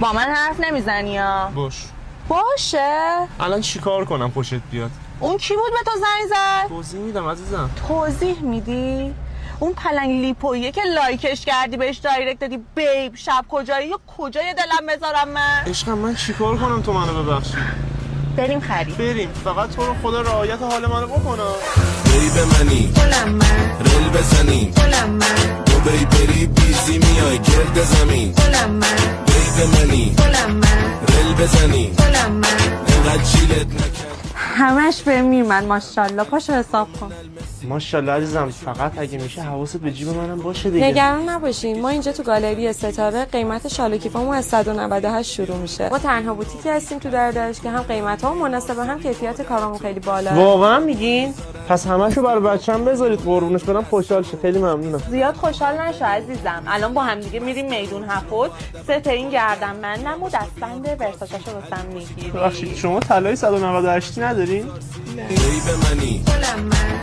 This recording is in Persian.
با من حرف نمیزنی یا؟ باشه. الان چیکار کنم پشت بیاد؟ اون کی بود به تو زنگ زد؟ توضیح میدم عزیزم. توضیح میدی؟ اون پلنگ لیپویه که لایکش کردی بهش دایرکت دادی بیب شب کجایی یا کجای دلم بذارم من؟ عشقم من چیکار کنم تو منو ببخشی؟ بریم خرید. بریم، فقط تو رو خدا رعایت حال منو بکنه. بیب منی گلم من رل بزنیم گلم من دوبی بری بیزی میای گرد زمین گلم من بیب منی گلم من رل بزنیم گلم من انقدر چیلت نکن همش به میرمن ماشاءالله. پاشو حساب کن. ماشاءالله عزیزم، فقط اگه میشه حواست به جیب منم باشه دیگه. نگران نباشین، ما اینجا تو گالری ستاره قیمت شال و کیفامون از 198 شروع میشه. ما تنها بوتیکی هستیم تو دردش که هم قیمت‌ها مناسبه هم کیفیت کارامون خیلی بالاست. واقعا میگین؟ پس همشو برای بچه‌م بذارید قربونش برم، خوشحال شه. خیلی ممنونم. زیاد خوشحال نشو عزیزم. الان با هم دیگه میریم میدون هفت. سه تا این گردنبندم و دستبند ورساشاشو واسم میگیری. ببخشید شما طلای 198 ندارین؟ بیب منی گلم من